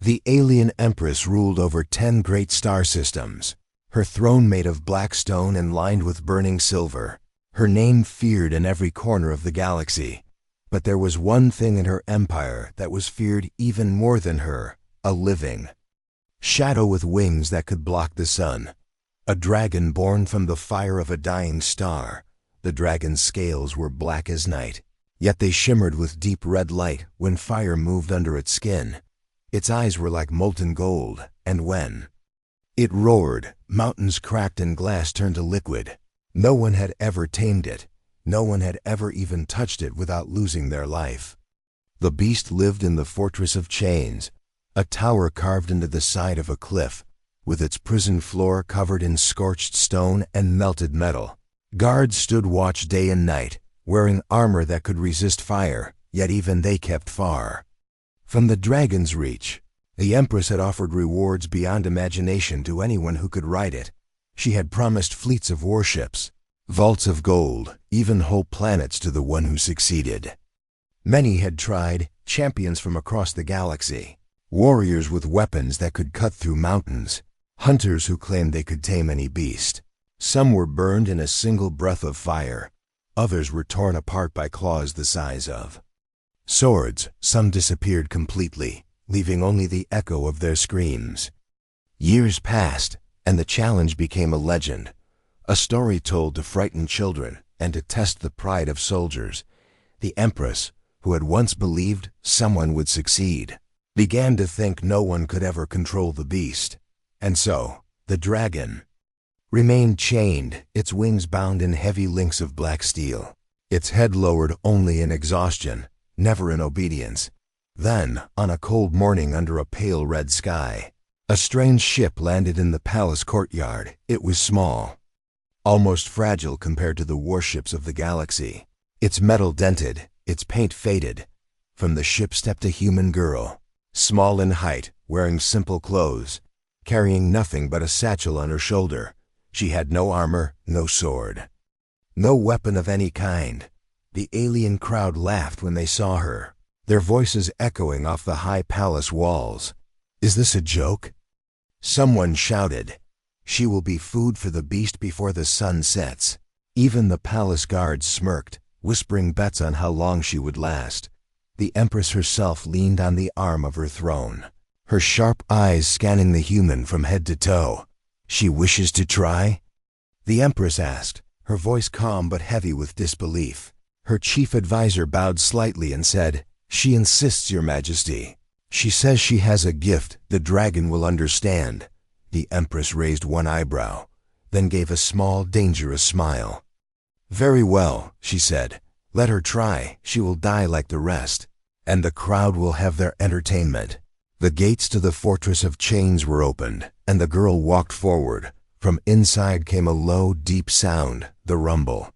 The alien empress ruled over 10 great star systems, her throne made of black stone and lined with burning silver, her name feared in every corner of the galaxy. But there was one thing in her empire that was feared even more than her, a living shadow with wings that could block the sun. A dragon born from the fire of a dying star. The dragon's scales were black as night, yet they shimmered with deep red light when fire moved under its skin. Its eyes were like molten gold, and when it roared, mountains cracked and glass turned to liquid. No one had ever tamed it. No one had ever even touched it without losing their life. The beast lived in the Fortress of Chains, a tower carved into the side of a cliff, with its prison floor covered in scorched stone and melted metal. Guards stood watch day and night, wearing armor that could resist fire, yet even they kept far from the dragon's reach. The Empress had offered rewards beyond imagination to anyone who could ride it. She had promised fleets of warships, vaults of gold, even whole planets to the one who succeeded. Many had tried, champions from across the galaxy, warriors with weapons that could cut through mountains, hunters who claimed they could tame any beast. Some were burned in a single breath of fire. Others were torn apart by claws the size of swords. Some disappeared completely, leaving only the echo of their screams. Years passed, and the challenge became a legend, a story told to frighten children and to test the pride of soldiers. The Empress, who had once believed someone would succeed, began to think no one could ever control the beast. And so, the dragon remained chained, its wings bound in heavy links of black steel, its head lowered only in exhaustion, never in obedience. Then, on a cold morning under a pale red sky, a strange ship landed in the palace courtyard. It was small, almost fragile compared to the warships of the galaxy. Its metal dented, its paint faded. From the ship stepped a human girl, small in height, wearing simple clothes, carrying nothing but a satchel on her shoulder. She had no armor, no sword, no weapon of any kind. The alien crowd laughed when they saw her, their voices echoing off the high palace walls. "Is this a joke?" Someone shouted. "She will be food for the beast before the sun sets." Even the palace guards smirked, whispering bets on how long she would last. The Empress herself leaned on the arm of her throne, her sharp eyes scanning the human from head to toe. "She wishes to try?" the Empress asked, her voice calm but heavy with disbelief. Her chief advisor bowed slightly and said, "She insists, Your Majesty. She says she has a gift the dragon will understand." The Empress raised one eyebrow, then gave a small, dangerous smile. "Very well," she said. "Let her try. She will die like the rest, and the crowd will have their entertainment." The gates to the Fortress of Chains were opened, and the girl walked forward. From inside came a low, deep sound, the rumble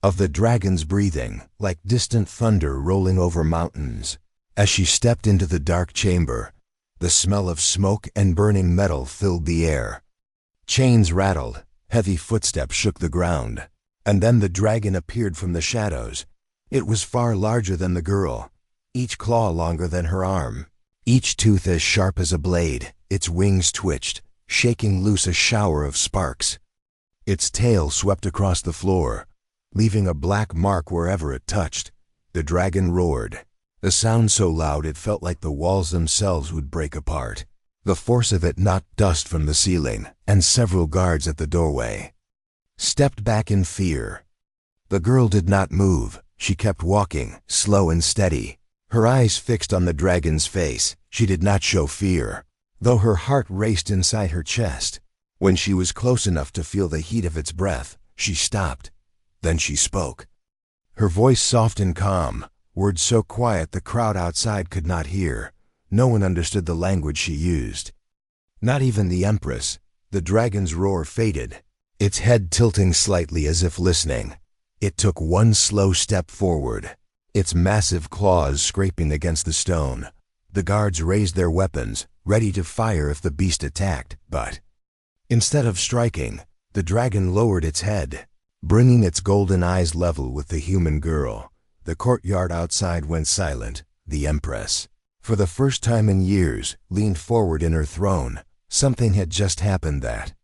of the dragon's breathing, like distant thunder rolling over mountains. As she stepped into the dark chamber, the smell of smoke and burning metal filled the air. Chains rattled, heavy footsteps shook the ground, and then the dragon appeared from the shadows. It was far larger than the girl, each claw longer than her arm, each tooth as sharp as a blade. Its wings twitched, shaking loose a shower of sparks. Its tail swept across the floor, leaving a black mark wherever it touched. The dragon roared, the sound so loud it felt like the walls themselves would break apart. The force of it knocked dust from the ceiling, and several guards at the doorway stepped back in fear. The girl did not move. She kept walking, slow and steady, her eyes fixed on the dragon's face. She did not show fear, though her heart raced inside her chest. When she was close enough to feel the heat of its breath, she stopped. Then she spoke. Her voice soft and calm, words so quiet the crowd outside could not hear. No one understood the language she used. Not even the Empress. The dragon's roar faded, its head tilting slightly as if listening. It took one slow step forward, its massive claws scraping against the stone. The guards raised their weapons, ready to fire if the beast attacked, but instead of striking, the dragon lowered its head, bringing its golden eyes level with the human girl. The courtyard outside went silent. The Empress for the first time in years, leaned forward in her throne. Something had just happened that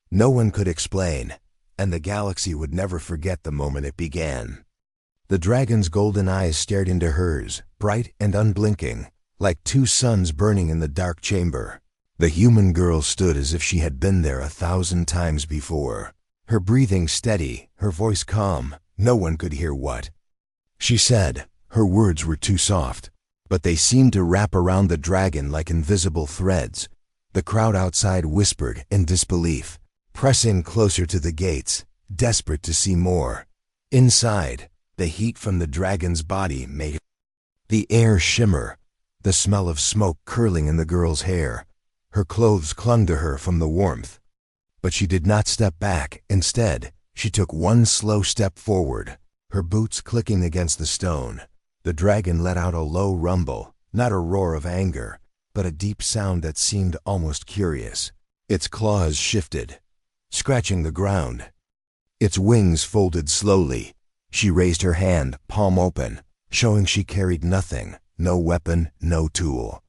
no one could explain, and the galaxy would never forget the moment it began. The dragon's golden eyes stared into hers, bright and unblinking, like two suns burning in the dark chamber. The human girl stood as if she had been there 1,000 times before. Her breathing steady, her voice calm. No one could hear what she said. Her words were too soft, but they seemed to wrap around the dragon like invisible threads. The crowd outside whispered in disbelief, pressing closer to the gates, desperate to see more. Inside, the heat from the dragon's body made the air shimmer, the smell of smoke curling in the girl's hair. Her clothes clung to her from the warmth. But she did not step back. Instead, she took one slow step forward, her boots clicking against the stone. The dragon let out a low rumble, not a roar of anger, but a deep sound that seemed almost curious. Its claws shifted, scratching the ground. Its wings folded slowly. She raised her hand, palm open, showing she carried nothing, no weapon, no tool.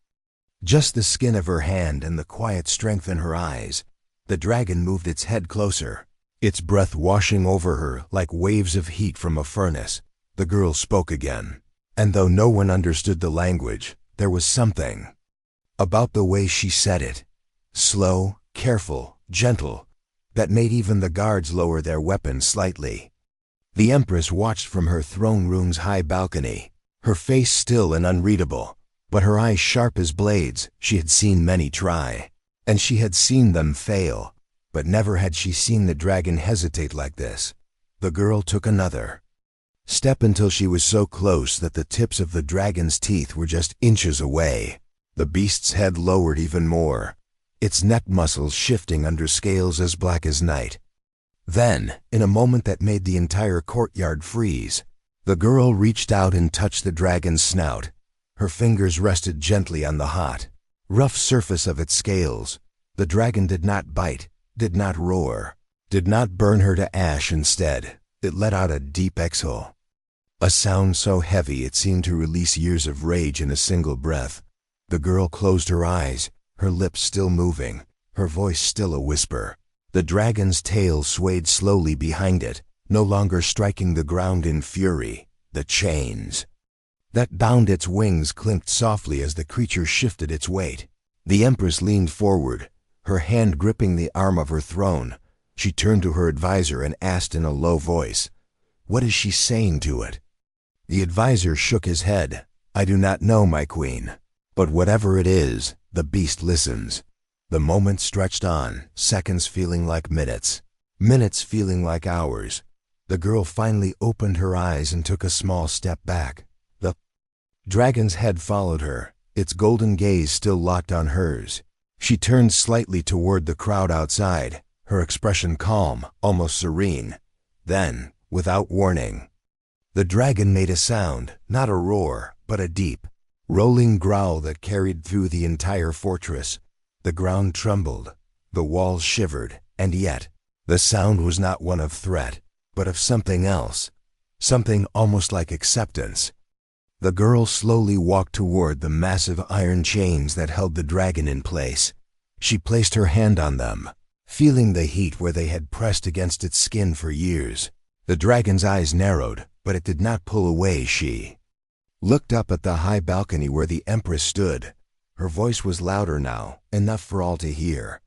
Just the skin of her hand and the quiet strength in her eyes. The dragon moved its head closer, its breath washing over her like waves of heat from a furnace. The girl spoke again, and though no one understood the language, there was something about the way she said it, slow, careful, gentle, that made even the guards lower their weapons slightly. The Empress watched from her throne room's high balcony, her face still and unreadable, but her eyes sharp as blades. She had seen many try, and she had seen them fail, but never had she seen the dragon hesitate like this. The girl took another step until she was so close that the tips of the dragon's teeth were just inches away. The beast's head lowered even more, its neck muscles shifting under scales as black as night. Then, in a moment that made the entire courtyard freeze, the girl reached out and touched the dragon's snout. Her fingers rested gently on the hot, rough surface of its scales. The dragon did not bite, did not roar, did not burn her to ash. Instead, it let out a deep exhale, a sound so heavy it seemed to release years of rage in a single breath. The girl closed her eyes, her lips still moving, her voice still a whisper. The dragon's tail swayed slowly behind it, no longer striking the ground in fury. The chains that bound its wings clinked softly as the creature shifted its weight. The Empress leaned forward, her hand gripping the arm of her throne. She turned to her advisor and asked in a low voice, "What is she saying to it?" The advisor shook his head. "I do not know, my queen. But whatever it is, the beast listens." The moment stretched on, seconds feeling like minutes, minutes feeling like hours. The girl finally opened her eyes and took a small step back. The dragon's head followed her, its golden gaze still locked on hers. She turned slightly toward the crowd outside, her expression calm, almost serene. Then, without warning, the dragon made a sound, not a roar, but a deep, rolling growl that carried through the entire fortress. The ground trembled, the walls shivered, and yet, the sound was not one of threat, but of something else, something almost like acceptance. The girl slowly walked toward the massive iron chains that held the dragon in place. She placed her hand on them, feeling the heat where they had pressed against its skin for years. The dragon's eyes narrowed, but it did not pull away. She looked up at the high balcony where the Empress stood. Her voice was louder now, enough for all to hear.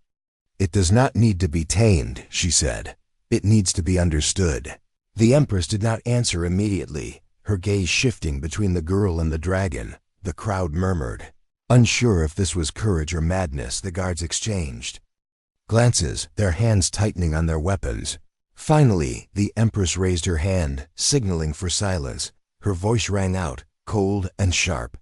"It does not need to be tamed," she said. "It needs to be understood." The Empress did not answer immediately, her gaze shifting between the girl and the dragon. The crowd murmured. Unsure if this was courage or madness, the guards exchanged glances, their hands tightening on their weapons. Finally, the Empress raised her hand, signaling for silence. Her voice rang out, cold and sharp.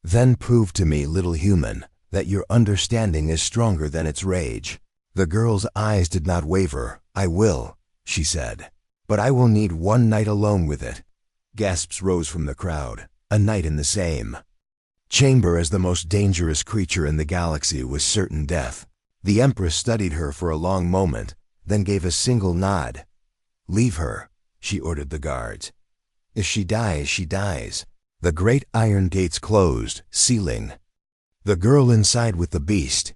"Then prove to me, little human, that your understanding is stronger than its rage." The girl's eyes did not waver. "I will," she said, "but I will need one night alone with it." Gasps rose from the crowd. A night in the same chamber as the most dangerous creature in the galaxy was certain death. The Empress studied her for a long moment, then gave a single nod. "Leave her," she ordered the guards. "If she dies, she dies. The great iron gates closed, sealing. The girl inside with the beast.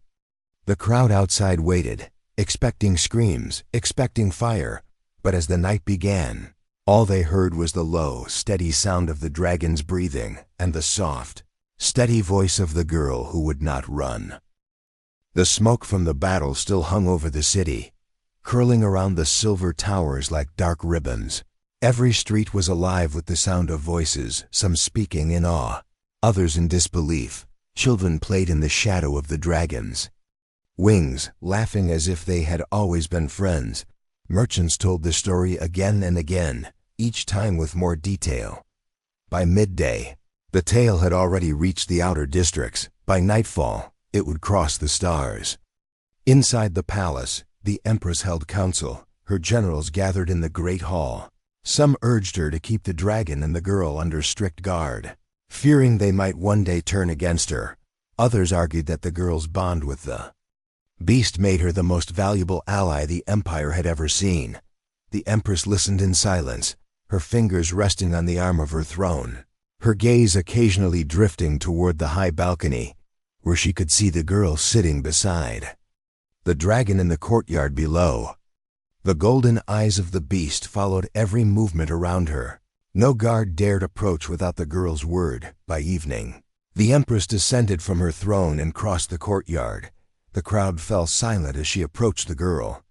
The crowd outside waited, expecting screams, expecting fire, but as the night began, all they heard was the low, steady sound of the dragon's breathing and the soft, steady voice of the girl who would not run. The smoke from the battle still hung over the city, curling around the silver towers like dark ribbons. Every street was alive with the sound of voices, some speaking in awe, others in disbelief. Children played in the shadow of the dragons. Wings, laughing as if they had always been friends. Merchants told the story again and again, each time with more detail. By midday, the tale had already reached the outer districts. By nightfall, it would cross the stars. Inside the palace, the empress held council. Her generals gathered in the great hall. Some urged her to keep the dragon and the girl under strict guard, fearing they might one day turn against her. Others argued that the girl's bond with the beast made her the most valuable ally the empire had ever seen. The empress listened in silence, her fingers resting on the arm of her throne, her gaze occasionally drifting toward the high balcony, where she could see the girl sitting beside the dragon in the courtyard below. The golden eyes of the beast followed every movement around her. No guard dared approach without the girl's word. By evening, the empress descended from her throne and crossed the courtyard. The crowd fell silent as she approached the girl,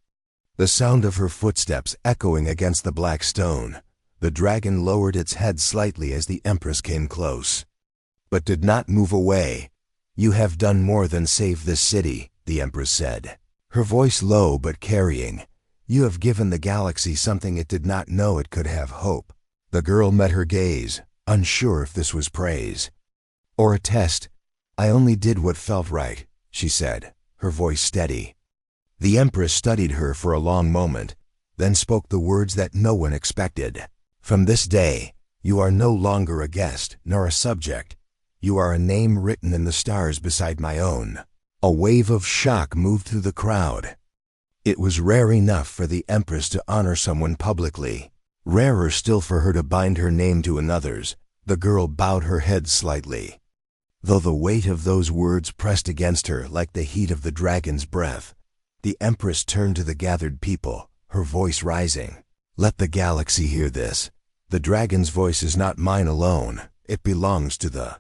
the sound of her footsteps echoing against the black stone. The dragon lowered its head slightly as the empress came close, but did not move away. "You have done more than save this city," the empress said, her voice low but carrying. "You have given the galaxy something it did not know it could have: hope." The girl met her gaze, unsure if this was praise or a test. "I only did what felt right," she said, her voice steady. The empress studied her for a long moment, then spoke the words that no one expected. "From this day, you are no longer a guest, nor a subject. You are a name written in the stars beside my own." A wave of shock moved through the crowd. It was rare enough for the empress to honor someone publicly, rarer still for her to bind her name to another's. The girl bowed her head slightly, though the weight of those words pressed against her like the heat of the dragon's breath. The empress turned to the gathered people, her voice rising. "Let the galaxy hear this. The dragon's voice is not mine alone. It belongs to the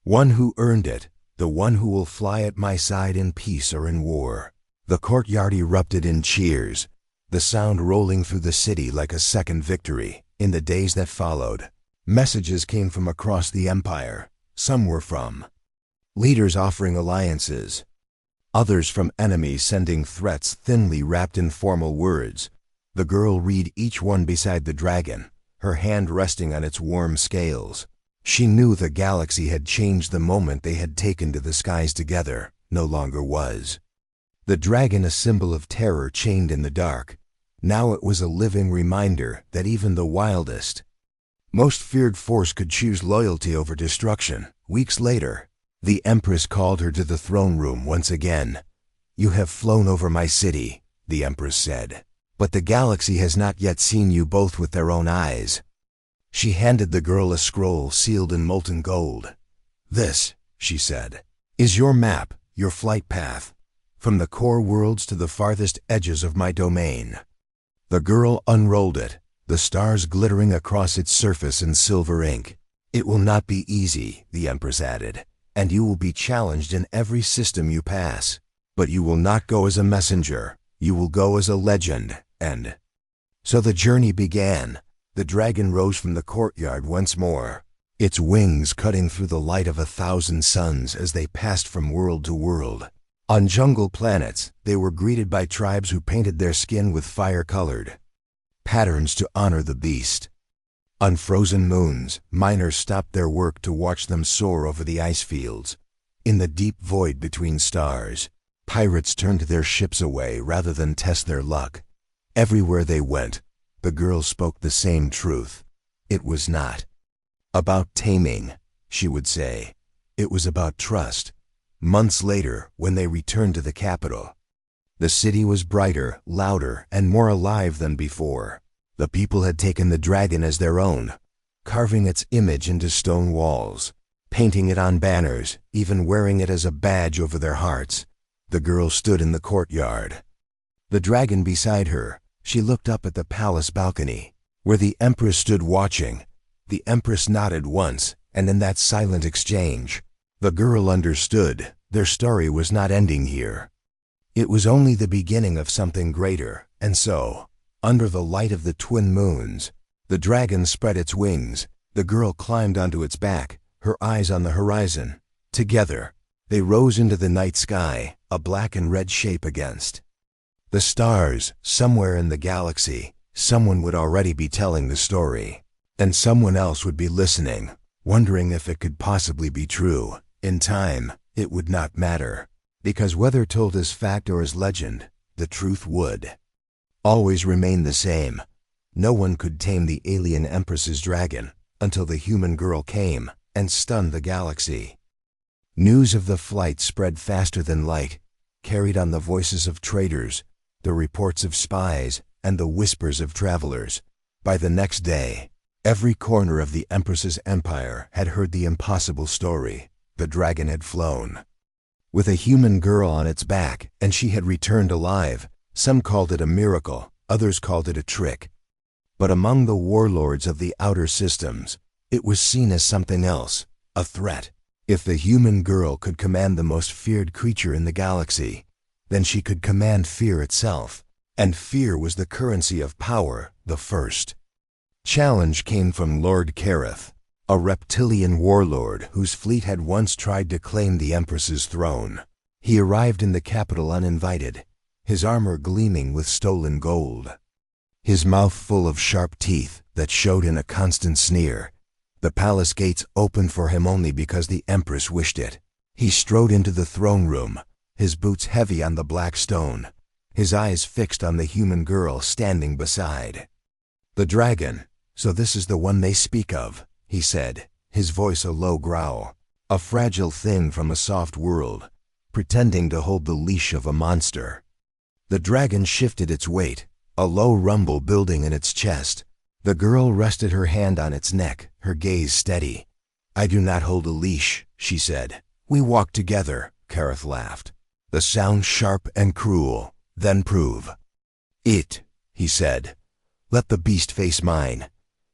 one who earned it, the one who will fly at my side in peace or in war." The courtyard erupted in cheers, the sound rolling through the city like a second victory. In the days that followed, messages came from across the empire. Some were from leaders offering alliances, others from enemies sending threats thinly wrapped in formal words. The girl read each one beside the dragon, her hand resting on its warm scales. She knew the galaxy had changed the moment they had taken to the skies together. No longer was the dragon a symbol of terror chained in the dark. Now it was a living reminder that even the wildest, most feared force could choose loyalty over destruction. Weeks later, the empress called her to the throne room once again. "You have flown over my city," the empress said, "but the galaxy has not yet seen you both with their own eyes." She handed the girl a scroll sealed in molten gold. "This," she said, "is your map, your flight path, from the core worlds to the farthest edges of my domain." The girl unrolled it, the stars glittering across its surface in silver ink. "It will not be easy," the empress added, "and you will be challenged in every system you pass. But you will not go as a messenger, you will go as a legend." And so the journey began. The dragon rose from the courtyard once more, its wings cutting through the light of 1,000 suns as they passed from world to world. On jungle planets, they were greeted by tribes who painted their skin with fire-colored patterns to honor the beast. On frozen moons, miners stopped their work to watch them soar over the ice fields. In the deep void between stars, pirates turned their ships away rather than test their luck. Everywhere they went, the girl spoke the same truth. It was not about taming, she would say. It was about trust. Months later, when they returned to the capital, the city was brighter, louder, and more alive than before. The people had taken the dragon as their own, carving its image into stone walls, painting it on banners, even wearing it as a badge over their hearts. The girl stood in the courtyard. The dragon beside her, she looked up at the palace balcony, where the empress stood watching. The empress nodded once, and in that silent exchange, the girl understood their story was not ending here. It was only the beginning of something greater, and so, under the light of the twin moons, the dragon spread its wings. The girl climbed onto its back, her eyes on the horizon. Together, they rose into the night sky, a black and red shape against the stars. Somewhere in the galaxy, someone would already be telling the story, and someone else would be listening, wondering if it could possibly be true. In time, it would not matter, because whether told as fact or as legend, the truth would always remain the same. No one could tame the alien empress's dragon until the human girl came and stunned the galaxy. News of the flight spread faster than light, carried on the voices of traders, the reports of spies, and the whispers of travelers. By the next day, every corner of the empress's empire had heard the impossible story. The dragon had flown with a human girl on its back, and she had returned alive. Some called it a miracle, others called it a trick. But among the warlords of the outer systems, it was seen as something else, a threat. If the human girl could command the most feared creature in the galaxy, then she could command fear itself, and fear was the currency of power. The first challenge came from Lord Kareth, a reptilian warlord whose fleet had once tried to claim the Empress's throne. He arrived in the capital uninvited, his armor gleaming with stolen gold, his mouth full of sharp teeth that showed in a constant sneer. The palace gates opened for him only because the Empress wished it. He strode into the throne room, his boots heavy on the black stone, his eyes fixed on the human girl standing beside the dragon. "So this is the one they speak of," he said, his voice a low growl. "A fragile thing from a soft world, pretending to hold the leash of a monster." The dragon shifted its weight, a low rumble building in its chest. The girl rested her hand on its neck, her gaze steady. "I do not hold a leash," she said. "We walk together," Kareth laughed, the sound sharp and cruel. "Then prove it," he said. "Let the beast face mine."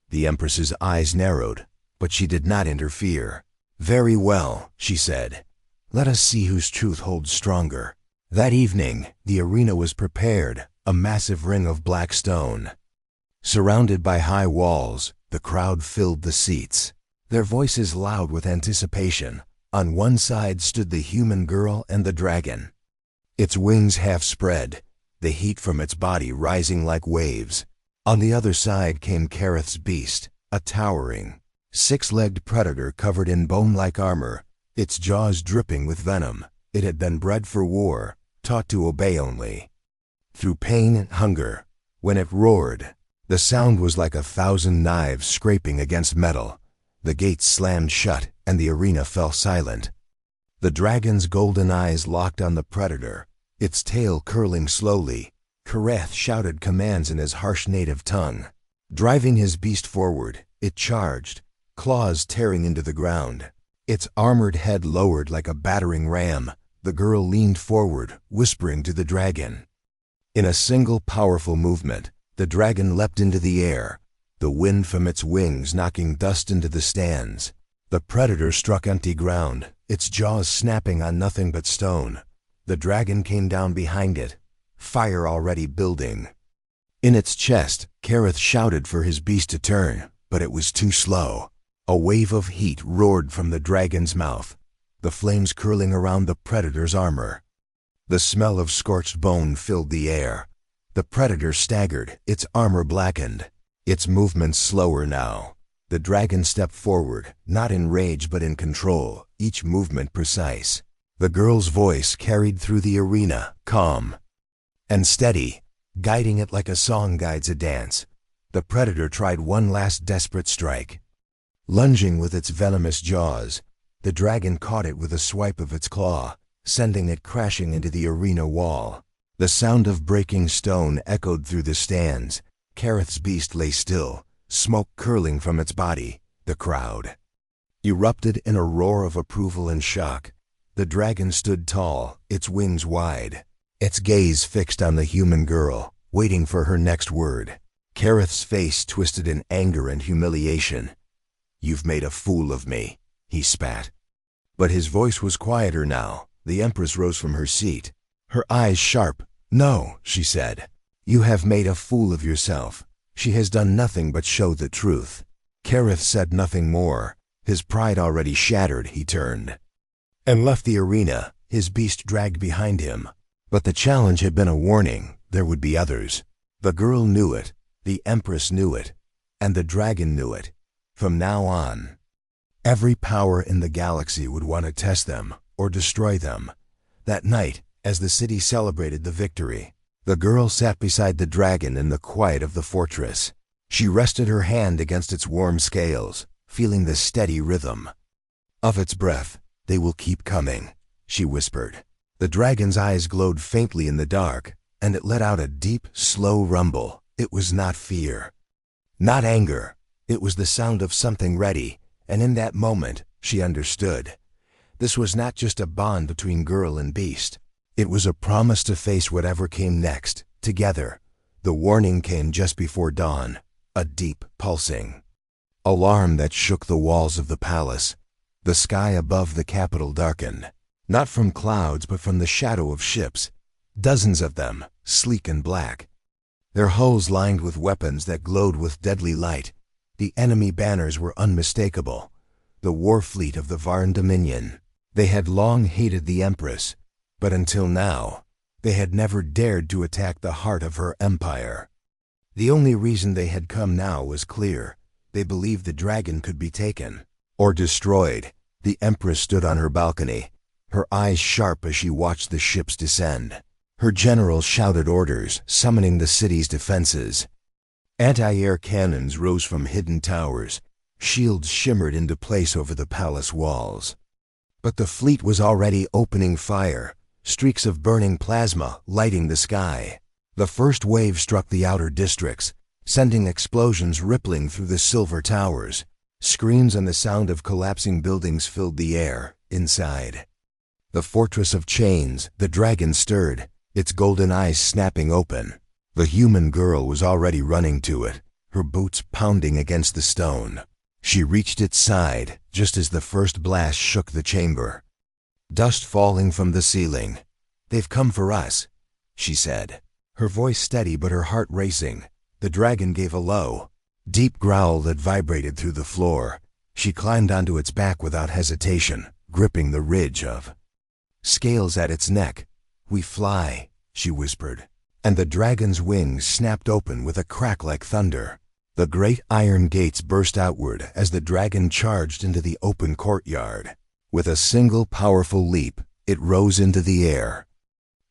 The Empress's eyes narrowed, but she did not interfere. "Very well," she said. "Let us see whose truth holds stronger." That evening, the arena was prepared, a massive ring of black stone. Surrounded by high walls, the crowd filled the seats, their voices loud with anticipation. On one side stood the human girl and the dragon, its wings half spread, the heat from its body rising like waves. On the other side came Kareth's beast, a towering, six-legged predator covered in bone-like armor, its jaws dripping with venom. It had been bred for war, taught to obey only through pain and hunger. When it roared, the sound was like 1,000 knives scraping against metal. The gates slammed shut, and the arena fell silent. The dragon's golden eyes locked on the predator, its tail curling slowly. Kareth shouted commands in his harsh native tongue. Driving his beast forward, it charged, claws tearing into the ground, its armored head lowered like a battering ram. The girl leaned forward, whispering to the dragon. In a single powerful movement, the dragon leapt into the air, the wind from its wings knocking dust into the stands. The predator struck empty ground, its jaws snapping on nothing but stone. The dragon came down behind it, fire already building. In its chest, Kareth shouted for his beast to turn, but it was too slow. A wave of heat roared from the dragon's mouth, the flames curling around the predator's armor. The smell of scorched bone filled the air. The predator staggered, its armor blackened, its movements slower now. The dragon stepped forward, not in rage but in control, each movement precise. The girl's voice carried through the arena, calm and steady, guiding it like a song guides a dance. The predator tried one last desperate strike. Lunging with its venomous jaws, the dragon caught it with a swipe of its claw, sending it crashing into the arena wall. The sound of breaking stone echoed through the stands. Kareth's beast lay still, smoke curling from its body, The crowd erupted in a roar of approval and shock. The dragon stood tall, its wings wide, its gaze fixed on the human girl, waiting for her next word. Kareth's face twisted in anger and humiliation. "You've made a fool of me," he spat. But his voice was quieter now. The Empress rose from her seat, her eyes sharp. "No," she said. "You have made a fool of yourself. She has done nothing but show the truth." Kareth said nothing more. His pride already shattered, he turned and left the arena, his beast dragged behind him. But the challenge had been a warning. There would be others. The girl knew it, the Empress knew it, and the dragon knew it. From now on, every power in the galaxy would want to test them or destroy them. That night, as the city celebrated the victory, the girl sat beside the dragon in the quiet of the fortress. She rested her hand against its warm scales, feeling the steady rhythm of its breath. "They will keep coming," she whispered. The dragon's eyes glowed faintly in the dark, and it let out a deep, slow rumble. It was not fear, not anger. It was the sound of something ready, and in that moment, she understood. This was not just a bond between girl and beast. It was a promise to face whatever came next, together. The warning came just before dawn, a deep, pulsing alarm that shook the walls of the palace. The sky above the capital darkened, not from clouds but from the shadow of ships, dozens of them, sleek and black, their hulls lined with weapons that glowed with deadly light. The enemy banners were unmistakable, the war fleet of the Varn Dominion. They had long hated the Empress, but until now, they had never dared to attack the heart of her empire. The only reason they had come now was clear. They believed the dragon could be taken or destroyed. The Empress stood on her balcony, her eyes sharp as she watched the ships descend. Her generals shouted orders, summoning the city's defenses. Anti-air cannons rose from hidden towers. Shields shimmered into place over the palace walls. But the fleet was already opening fire, streaks of burning plasma lighting the sky. The first wave struck the outer districts, sending explosions rippling through the silver towers. Screams and the sound of collapsing buildings filled the air. Inside the fortress of chains, the dragon stirred, its golden eyes snapping open. The human girl was already running to it, her boots pounding against the stone. She reached its side just as the first blast shook the chamber. Dust falling from the ceiling. "They've come for us," she said, her voice steady but her heart racing. The dragon gave a low, deep growl that vibrated through the floor. She climbed onto its back without hesitation, gripping the ridge of scales at its neck. "We fly," she whispered, and the dragon's wings snapped open with a crack like thunder. The great iron gates burst outward as the dragon charged into the open courtyard. With a single powerful leap, it rose into the air,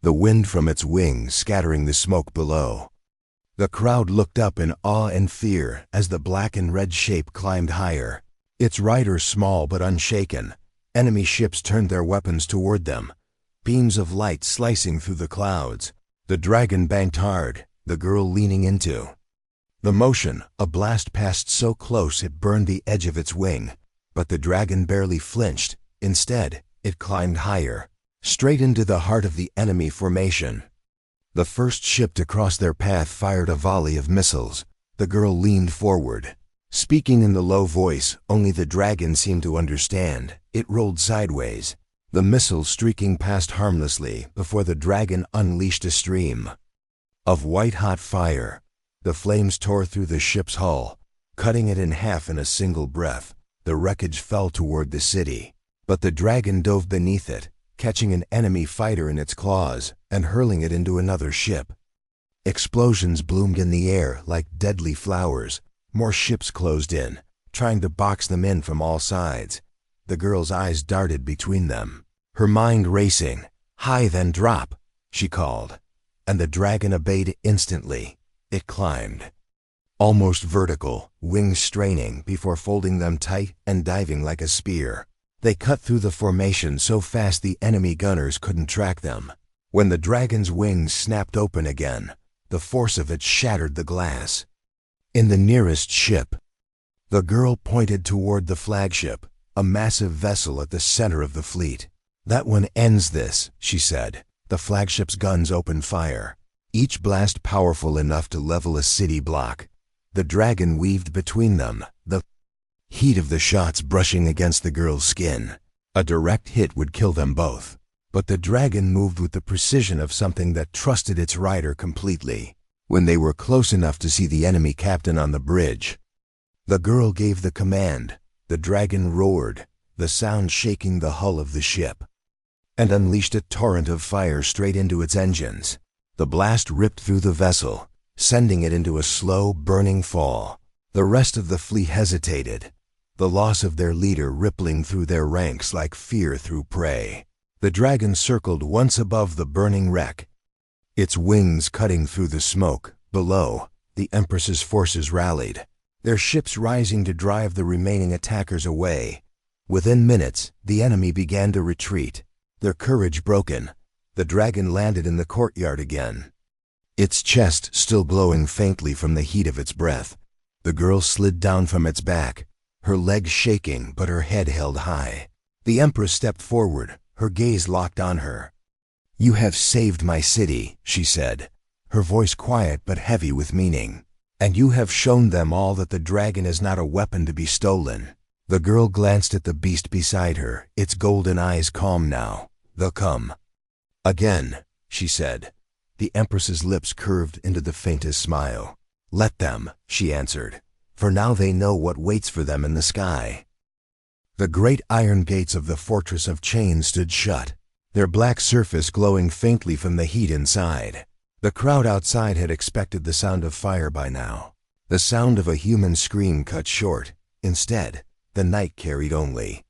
the wind from its wings scattering the smoke below. The crowd looked up in awe and fear as the black and red shape climbed higher, its rider small but unshaken. Enemy ships turned their weapons toward them, beams of light slicing through the clouds. The dragon banked hard, the girl leaning into the motion. A blast passed so close it burned the edge of its wing, but the dragon barely flinched. Instead, it climbed higher, straight into the heart of the enemy formation. The first ship to cross their path fired a volley of missiles. The girl leaned forward, speaking in the low voice only the dragon seemed to understand. It rolled sideways, the missiles streaking past harmlessly before the dragon unleashed a stream of white-hot fire. The flames tore through the ship's hull, cutting it in half in a single breath. The wreckage fell toward the city, but the dragon dove beneath it, catching an enemy fighter in its claws and hurling it into another ship. Explosions bloomed in the air like deadly flowers. More ships closed in, trying to box them in from all sides. The girl's eyes darted between them, her mind racing. "High, then drop," she called, and the dragon obeyed instantly. It climbed, almost vertical, wings straining before folding them tight and diving like a spear. They cut through the formation so fast the enemy gunners couldn't track them. When the dragon's wings snapped open again, the force of it shattered the glass. In the nearest ship, The girl pointed toward the flagship, a massive vessel at the center of the fleet. "That one ends this," she said. The flagship's guns opened fire, each blast powerful enough to level a city block. The dragon weaved between them, the heat of the shots brushing against the girl's skin. A direct hit would kill them both. But the dragon moved with the precision of something that trusted its rider completely. When they were close enough to see the enemy captain on the bridge, the girl gave the command. The dragon roared, the sound shaking the hull of the ship, and unleashed a torrent of fire straight into its engines. The blast ripped through the vessel, sending it into a slow, burning fall. The rest of the fleet hesitated, the loss of their leader rippling through their ranks like fear through prey. The dragon circled once above the burning wreck, its wings cutting through the smoke. Below, the Empress's forces rallied, their ships rising to drive the remaining attackers away. Within minutes, the enemy began to retreat, their courage broken. The dragon landed in the courtyard again, its chest still glowing faintly from the heat of its breath. The girl slid down from its back, her legs shaking but her head held high. The Empress stepped forward, her gaze locked on her. "You have saved my city," she said, her voice quiet but heavy with meaning. "And you have shown them all that the dragon is not a weapon to be stolen." The girl glanced at the beast beside her, its golden eyes calm now. "They'll come again," she said. The Empress's lips curved into the faintest smile. "Let them," she answered, "for now they know what waits for them in the sky." The great iron gates of the Fortress of Chains stood shut, their black surface glowing faintly from the heat inside. The crowd outside had expected the sound of fire by now. The sound of a human scream cut short. Instead, the night carried only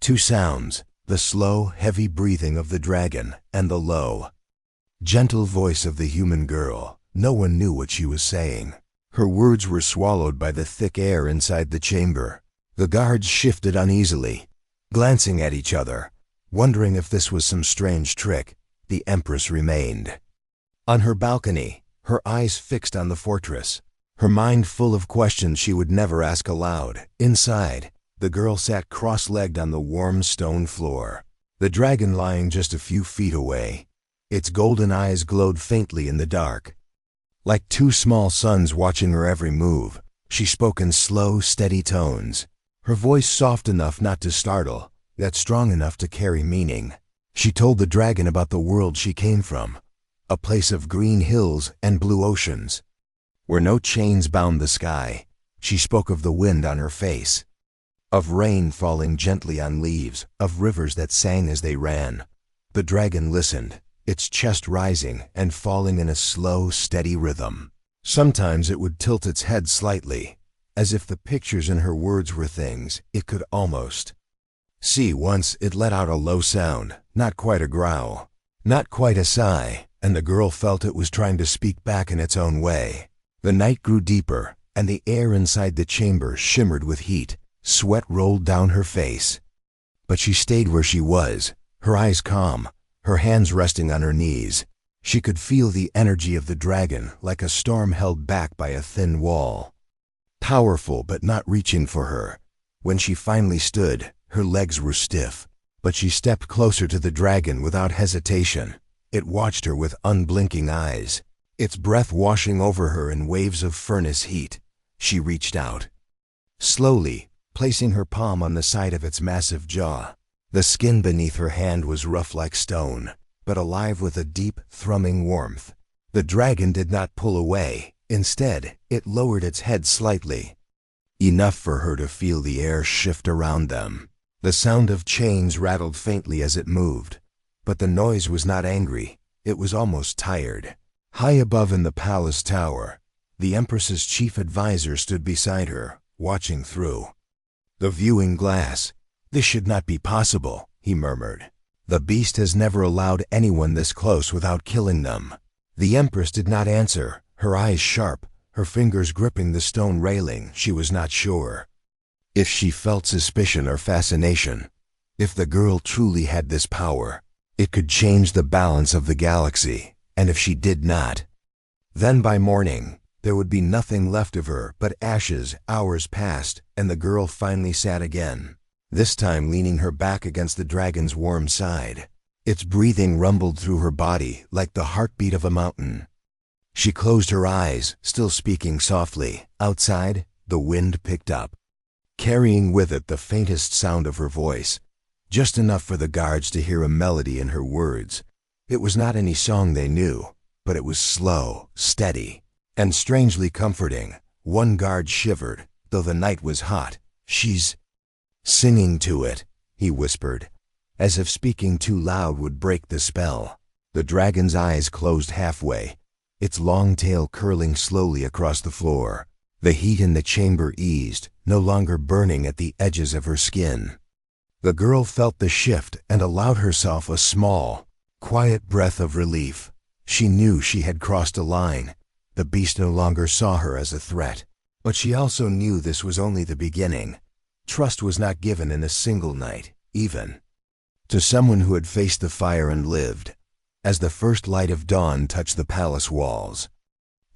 two sounds: the slow, heavy breathing of the dragon and the low, gentle voice of the human girl. No one knew what she was saying. Her words were swallowed by the thick air inside the chamber. The guards shifted uneasily, glancing at each other, wondering if this was some strange trick. The Empress remained on her balcony, her eyes fixed on the fortress, her mind full of questions she would never ask aloud. Inside, the girl sat cross-legged on the warm stone floor, the dragon lying just a few feet away. Its golden eyes glowed faintly in the dark, like two small suns watching her every move. She spoke in slow, steady tones, her voice soft enough not to startle, yet strong enough to carry meaning. She told the dragon about the world she came from, a place of green hills and blue oceans, where no chains bound the sky. She spoke of the wind on her face, of rain falling gently on leaves, of rivers that sang as they ran. The dragon listened, its chest rising and falling in a slow, steady rhythm. Sometimes it would tilt its head slightly, as if the pictures in her words were things it could almost see. Once it let out a low sound, not quite a growl, not quite a sigh, and the girl felt it was trying to speak back in its own way. The night grew deeper, and the air inside the chamber shimmered with heat. Sweat rolled down her face. But she stayed where she was, her eyes calm, her hands resting on her knees. She could feel the energy of the dragon like a storm held back by a thin wall, powerful but not reaching for her. When she finally stood, her legs were stiff, but she stepped closer to the dragon without hesitation. It watched her with unblinking eyes, its breath washing over her in waves of furnace heat. She reached out, slowly, placing her palm on the side of its massive jaw. The skin beneath her hand was rough like stone, but alive with a deep, thrumming warmth. The dragon did not pull away. Instead, it lowered its head slightly, enough for her to feel the air shift around them. The sound of chains rattled faintly as it moved, but the noise was not angry. It was almost tired. High above in the palace tower, the Empress's chief advisor stood beside her, watching through the viewing glass. "This should not be possible," he murmured. "The beast has never allowed anyone this close without killing them." The Empress did not answer, her eyes sharp, her fingers gripping the stone railing. She was not sure if she felt suspicion or fascination. If the girl truly had this power, it could change the balance of the galaxy, and if she did not, then by morning, There would be nothing left of her but ashes. Hours passed, and the girl finally sat again, this time leaning her back against the dragon's warm side. Its breathing rumbled through her body like the heartbeat of a mountain. She closed her eyes, still speaking softly. Outside, the wind picked up, carrying with it the faintest sound of her voice, just enough for the guards to hear a melody in her words. It was not any song they knew, but it was slow, steady, and strangely comforting. One guard shivered, though the night was hot. "She's singing to it," he whispered, as if speaking too loud would break the spell. The dragon's eyes closed halfway, its long tail curling slowly across the floor. The heat in the chamber eased, no longer burning at the edges of her skin. The girl felt the shift and allowed herself a small, quiet breath of relief. She knew she had crossed a line. The beast no longer saw her as a threat. But she also knew this was only the beginning. Trust was not given in a single night, even to someone who had faced the fire and lived. As the first light of dawn touched the palace walls,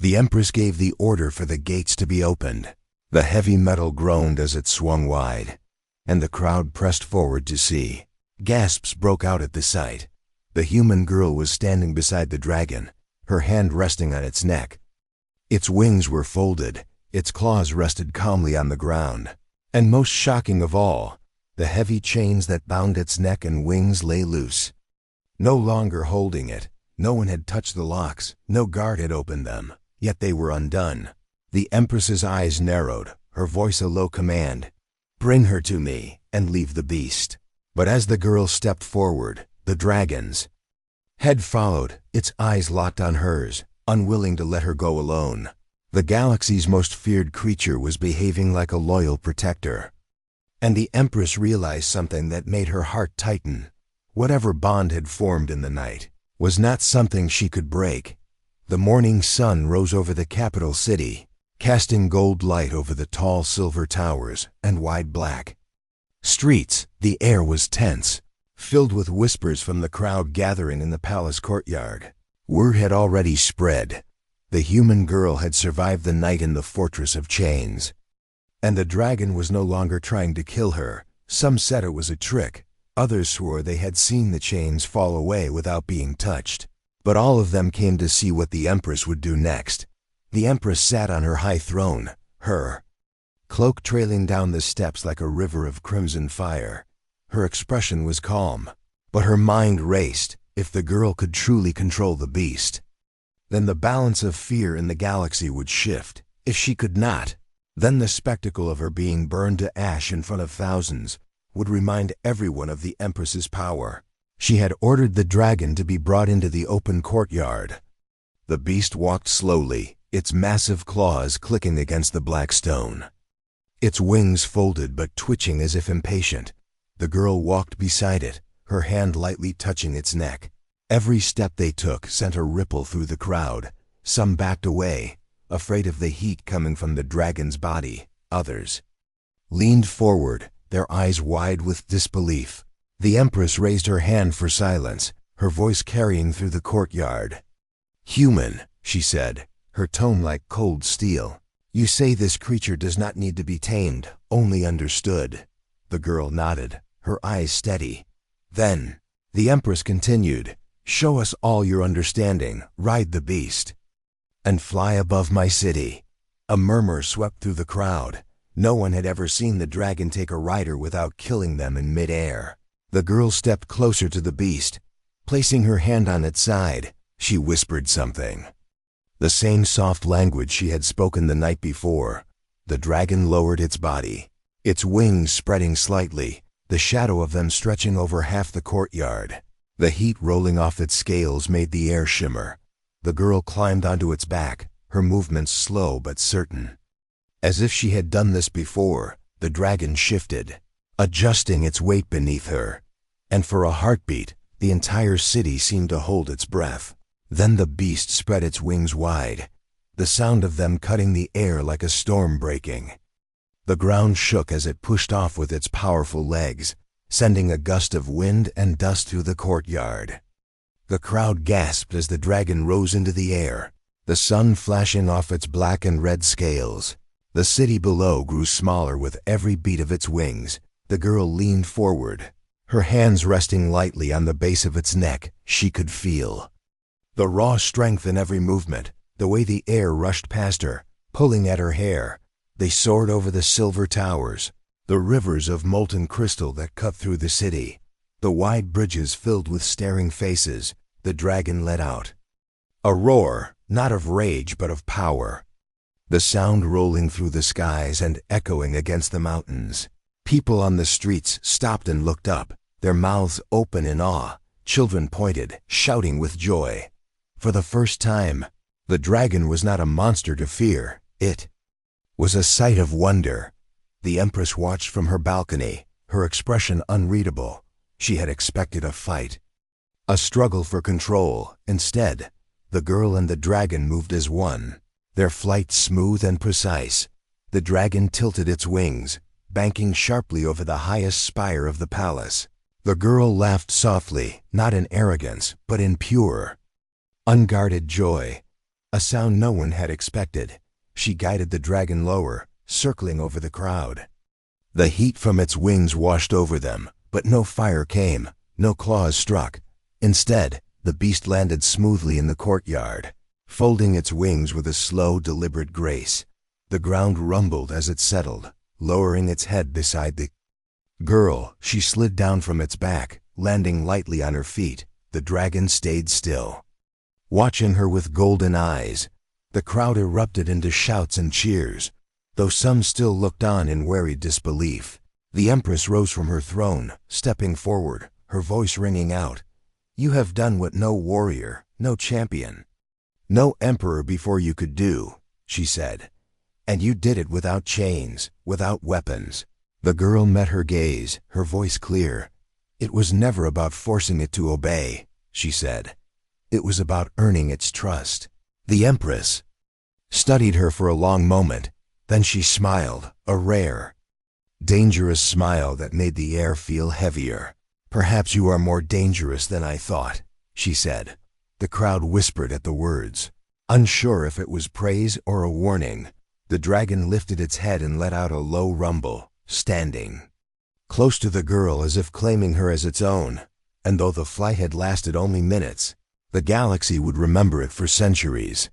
the Empress gave the order for the gates to be opened. The heavy metal groaned as it swung wide, and the crowd pressed forward to see. Gasps broke out at the sight. The human girl was standing beside the dragon, her hand resting on its neck. Its wings were folded, its claws rested calmly on the ground. And most shocking of all, the heavy chains that bound its neck and wings lay loose. No longer holding it, no one had touched the locks, no guard had opened them, yet they were undone. The Empress's eyes narrowed, her voice a low command. "Bring her to me, and leave the beast." But as the girl stepped forward, the dragon's head followed, its eyes locked on hers, unwilling to let her go alone. The galaxy's most feared creature was behaving like a loyal protector. And the Empress realized something that made her heart tighten. Whatever bond had formed in the night was not something she could break. The morning sun rose over the capital city, casting gold light over the tall silver towers and wide black streets. The air was tense, filled with whispers from the crowd gathering in the palace courtyard. Word had already spread. The human girl had survived the night in the fortress of chains, and the dragon was no longer trying to kill her. Some said it was a trick. Others swore they had seen the chains fall away without being touched. But all of them came to see what the Empress would do next. The Empress sat on her high throne, her cloak trailing down the steps like a river of crimson fire. Her expression was calm, but her mind raced. If the girl could truly control the beast, then the balance of fear in the galaxy would shift. If she could not, then the spectacle of her being burned to ash in front of thousands would remind everyone of the Empress's power. She had ordered the dragon to be brought into the open courtyard. The beast walked slowly, its massive claws clicking against the black stone, its wings folded but twitching as if impatient. The girl walked beside it, her hand lightly touching its neck. Every step they took sent a ripple through the crowd. Some backed away, afraid of the heat coming from the dragon's body. Others leaned forward, their eyes wide with disbelief. The Empress raised her hand for silence, her voice carrying through the courtyard. "Human," she said, her tone like cold steel. "You say this creature does not need to be tamed, only understood." The girl nodded, her eyes steady. Then the Empress continued, "Show us all your understanding, ride the beast, and fly above my city." A murmur swept through the crowd. No one had ever seen the dragon take a rider without killing them in mid-air. The girl stepped closer to the beast. Placing her hand on its side, she whispered something, the same soft language she had spoken the night before. The dragon lowered its body, its wings spreading slightly, the shadow of them stretching over half the courtyard. The heat rolling off its scales made the air shimmer. The girl climbed onto its back, her movements slow but certain. As if she had done this before, the dragon shifted, adjusting its weight beneath her, and for a heartbeat, the entire city seemed to hold its breath. Then the beast spread its wings wide, the sound of them cutting the air like a storm breaking. The ground shook as it pushed off with its powerful legs, sending a gust of wind and dust through the courtyard. The crowd gasped as the dragon rose into the air, the sun flashing off its black and red scales. The city below grew smaller with every beat of its wings. The girl leaned forward, her hands resting lightly on the base of its neck. She could feel the raw strength in every movement, the way the air rushed past her, pulling at her hair. They soared over the silver towers, the rivers of molten crystal that cut through the city, the wide bridges filled with staring faces. The dragon let out a roar, not of rage but of power, the sound rolling through the skies and echoing against the mountains. People on the streets stopped and looked up, their mouths open in awe. Children pointed, shouting with joy. For the first time, the dragon was not a monster to fear. It was a sight of wonder. The Empress watched from her balcony, her expression unreadable. She had expected a fight, a struggle for control. Instead, the girl and the dragon moved as one, their flight smooth and precise. The dragon tilted its wings, banking sharply over the highest spire of the palace. The girl laughed softly, not in arrogance, but in pure, unguarded joy, a sound no one had expected. She guided the dragon lower, circling over the crowd. The heat from its wings washed over them, but no fire came, no claws struck. Instead, the beast landed smoothly in the courtyard, folding its wings with a slow, deliberate grace. The ground rumbled as it settled, lowering its head beside the girl. She slid down from its back, landing lightly on her feet. The dragon stayed still, watching her with golden eyes. The crowd erupted into shouts and cheers, though some still looked on in wary disbelief. The Empress rose from her throne, stepping forward, her voice ringing out. "You have done what no warrior, no champion, no emperor before you could do," she said. "And you did it without chains, without weapons." The girl met her gaze, her voice clear. "It was never about forcing it to obey," she said. "It was about earning its trust." The Empress studied her for a long moment. Then she smiled, a rare, dangerous smile that made the air feel heavier. "Perhaps you are more dangerous than I thought," she said. The crowd whispered at the words, unsure if it was praise or a warning. The dragon lifted its head and let out a low rumble, standing close to the girl as if claiming her as its own. And though the flight had lasted only minutes, the galaxy would remember it for centuries.